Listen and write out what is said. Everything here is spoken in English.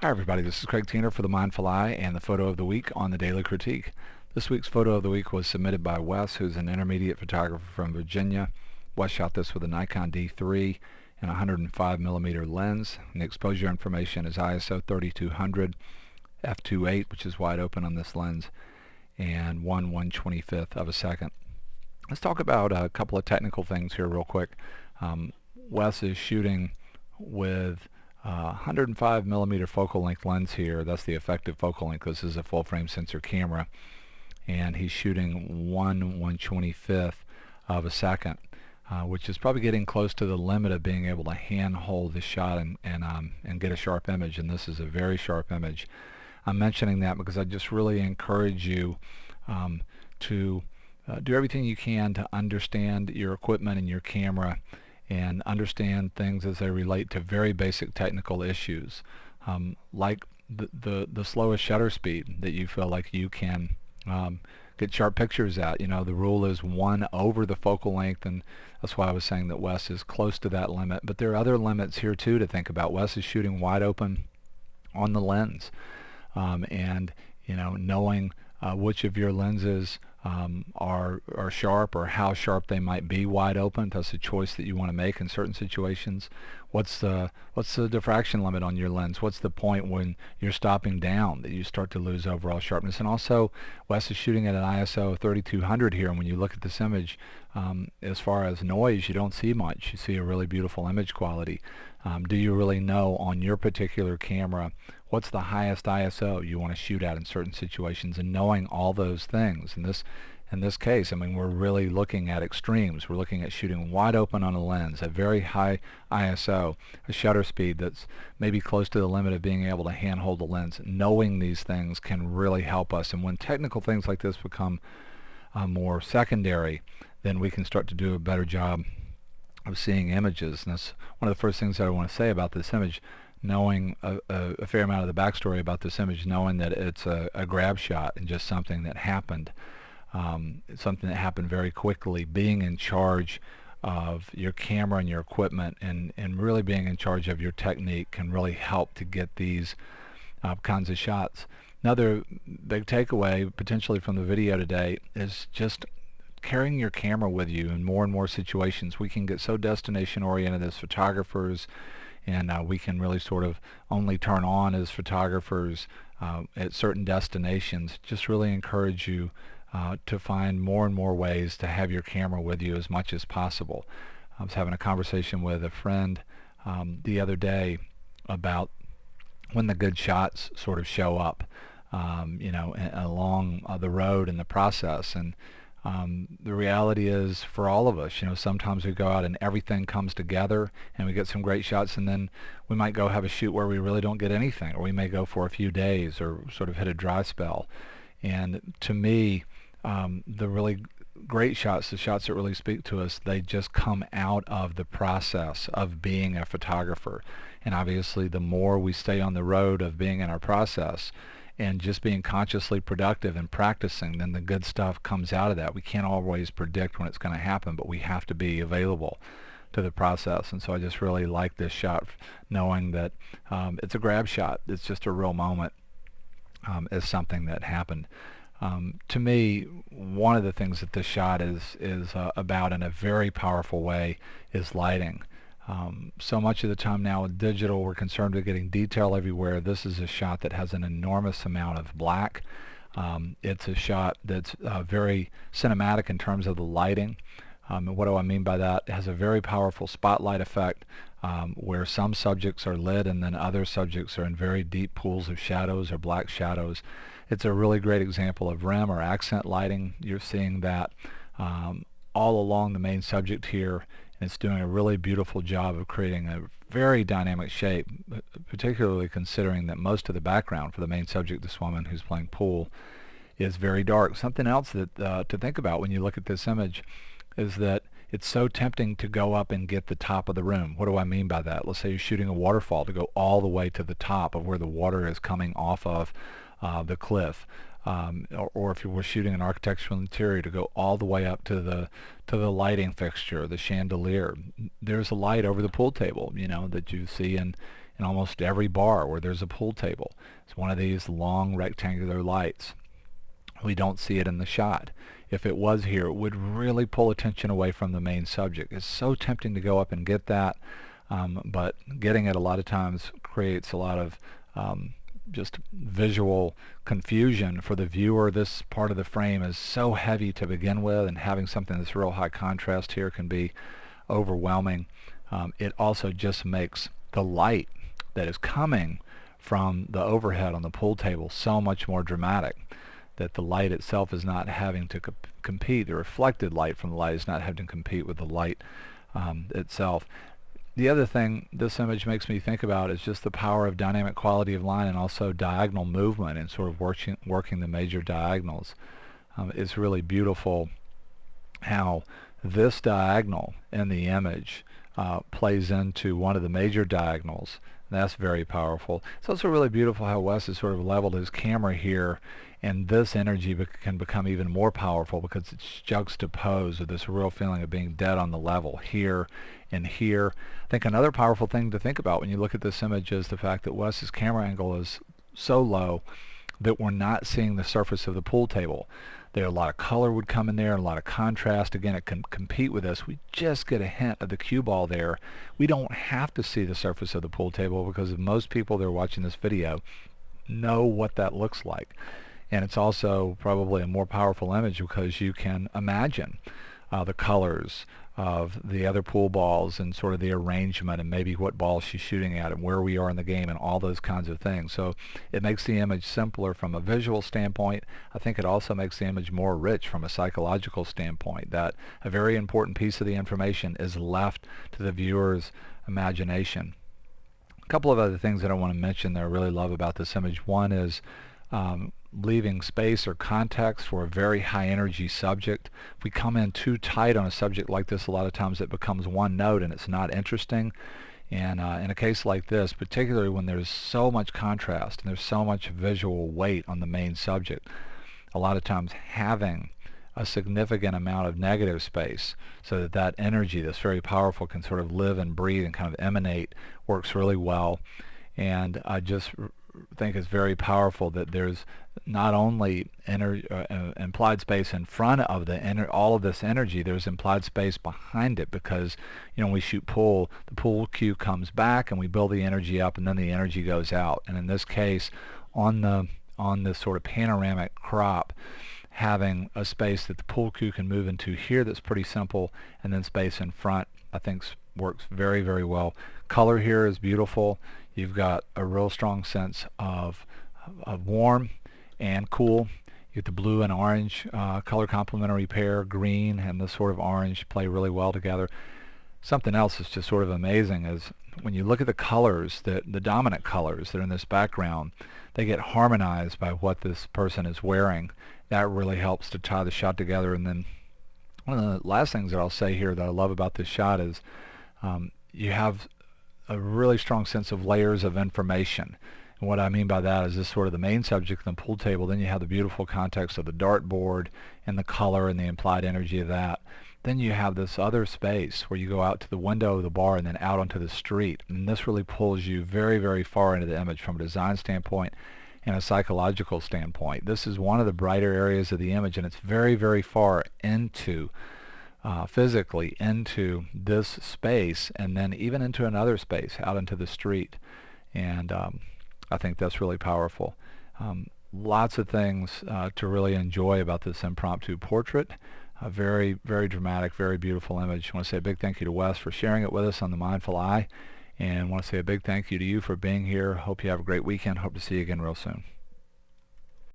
Hi everybody, this is Craig Tiener for The Mindful Eye and the photo of the week on the Daily Critique. This week's photo of the week was submitted by Wes, who's an intermediate photographer from Virginia. Wes shot this with a Nikon D3 and a 105mm lens, and the exposure information is ISO 3200, f2.8, which is wide open on this lens, and 1/125th of a second. Let's talk about a couple of technical things here real quick. Wes is shooting with 105mm focal length lens here. That's the effective focal length. This is a full frame sensor camera, and he's shooting 1/125th of a second, which is probably getting close to the limit of being able to hand hold the shot and get a sharp image, and this is a very sharp image. I'm mentioning that because I just really encourage you to do everything you can to understand your equipment and your camera and understand things as they relate to very basic technical issues, like the slowest shutter speed that you feel like you can get sharp pictures at. You know, the rule is 1 over the focal length, and that's why I was saying that Wes is close to that limit. But there are other limits here too to think about. Wes is shooting wide open on the lens, and you know, knowing which of your lenses are sharp, or how sharp they might be wide open. That's a choice that you want to make in certain situations. What's the diffraction limit on your lens? What's the point when you're stopping down that you start to lose overall sharpness? And also, Wes is shooting at an ISO 3200 here, and when you look at this image, as far as noise, you don't see much. You see a really beautiful image quality. Do you really know on your particular camera what's the highest ISO you want to shoot at in certain situations? And knowing all those things, in this case, I mean, we're really looking at extremes. We're looking at shooting wide open on a lens, a very high ISO, a shutter speed that's maybe close to the limit of being able to handhold the lens. Knowing these things can really help us, and when technical things like this become more secondary, then we can start to do a better job of seeing images. And that's one of the first things that I want to say about this image. Knowing a fair amount of the backstory about this image, knowing that it's a grab shot and just something that happened, something that happened very quickly. Being in charge of your camera and your equipment, and really being in charge of your technique can really help to get these kinds of shots. Another big takeaway potentially from the video today is just carrying your camera with you in more and more situations. We can get so destination oriented as photographers, and we can really sort of only turn on as photographers at certain destinations. Just really encourage you to find more and more ways to have your camera with you as much as possible. I was having a conversation with a friend the other day about when the good shots sort of show up, you know, along the road in the process. And the reality is, for all of us, you know, sometimes we go out and everything comes together and we get some great shots, and then we might go have a shoot where we really don't get anything, or we may go for a few days or sort of hit a dry spell. And to me, the really great shots, the shots that really speak to us, they just come out of the process of being a photographer. And obviously, the more we stay on the road of being in our process and just being consciously productive and practicing, then the good stuff comes out of that. We can't always predict when it's going to happen, but we have to be available to the process. And so I just really like this shot, knowing that it's a grab shot. It's just a real moment, as something that happened. To me, one of the things that this shot is about in a very powerful way is lighting. So much of the time now with digital, we're concerned with getting detail everywhere. This is a shot that has an enormous amount of black. It's a shot that's very cinematic in terms of the lighting. And what do I mean by that? It has a very powerful spotlight effect, where some subjects are lit and then other subjects are in very deep pools of shadows or black shadows. It's a really great example of rim or accent lighting. You're seeing that all along the main subject here. It's doing a really beautiful job of creating a very dynamic shape, particularly considering that most of the background for the main subject, this woman who's playing pool, is very dark. Something else that to think about when you look at this image is that it's so tempting to go up and get the top of the room. What do I mean by that? Let's say you're shooting a waterfall, to go all the way to the top of where the water is coming off of the cliff. Or if you were shooting an architectural interior, to go all the way up to the lighting fixture, the chandelier. There's a light over the pool table, you know, that you see in almost every bar where there's a pool table. It's one of these long rectangular lights. We don't see it in the shot. If it was here, it would really pull attention away from the main subject. It's so tempting to go up and get that, but getting it a lot of times creates a lot of just visual confusion for the viewer. This part of the frame is so heavy to begin with, and having something that's real high contrast here can be overwhelming. It also just makes the light that is coming from the overhead on the pool table so much more dramatic, that the light itself is not having to compete. The reflected light from the light is not having to compete with the light itself. The other thing this image makes me think about is just the power of dynamic quality of line and also diagonal movement and sort of working the major diagonals. It's really beautiful how this diagonal in the image plays into one of the major diagonals. That's very powerful. It's also really beautiful how Wes has sort of leveled his camera here, and this energy can become even more powerful because it's juxtaposed with this real feeling of being dead on the level here and here. I think another powerful thing to think about when you look at this image is the fact that Wes's camera angle is so low that we're not seeing the surface of the pool table. There, a lot of color would come in there, a lot of contrast. Again, it can compete with this. We just get a hint of the cue ball there. We don't have to see the surface of the pool table because most people that are watching this video know what that looks like. And it's also probably a more powerful image because you can imagine the colors of the other pool balls and sort of the arrangement and maybe what ball she's shooting at and where we are in the game and all those kinds of things. So it makes the image simpler from a visual standpoint. I think it also makes the image more rich from a psychological standpoint, that a very important piece of the information is left to the viewer's imagination. A couple of other things that I want to mention that I really love about this image. One is leaving space or context for a very high energy subject. If we come in too tight on a subject like this, a lot of times it becomes one note and it's not interesting. And in a case like this, particularly when there's so much contrast and there's so much visual weight on the main subject, a lot of times having a significant amount of negative space so that that energy that's very powerful can sort of live and breathe and kind of emanate works really well. And I just think it's very powerful that there's not only implied space in front of all of this energy, there's implied space behind it, because when we shoot pool, the pool cue comes back and we build the energy up and then the energy goes out. And in this case, on this sort of panoramic crop, having a space that the pool cue can move into here that's pretty simple, and then space in front, I think works very, very well. Color here is beautiful. You've got a real strong sense of warm and cool. You get the blue and orange color complementary pair. Green and this sort of orange play really well together. Something else that's just sort of amazing is when you look at the colors, the dominant colors that are in this background, they get harmonized by what this person is wearing. That really helps to tie the shot together. And then one of the last things that I'll say here that I love about this shot is you have a really strong sense of layers of information. And what I mean by that is this sort of the main subject in the pool table, then you have the beautiful context of the dartboard and the color and the implied energy of that. Then you have this other space where you go out to the window of the bar and then out onto the street. And this really pulls you very, very far into the image from a design standpoint and a psychological standpoint. This is one of the brighter areas of the image, and it's very, very far into physically into this space, and then even into another space out into the street. And I think that's really powerful. Lots of things to really enjoy about this impromptu portrait. A very, very dramatic, very beautiful image. I want to say a big thank you to Wes for sharing it with us on The Mindful Eye, and I want to say a big thank you to you for being here. Hope you have a great weekend. Hope to see you again real soon.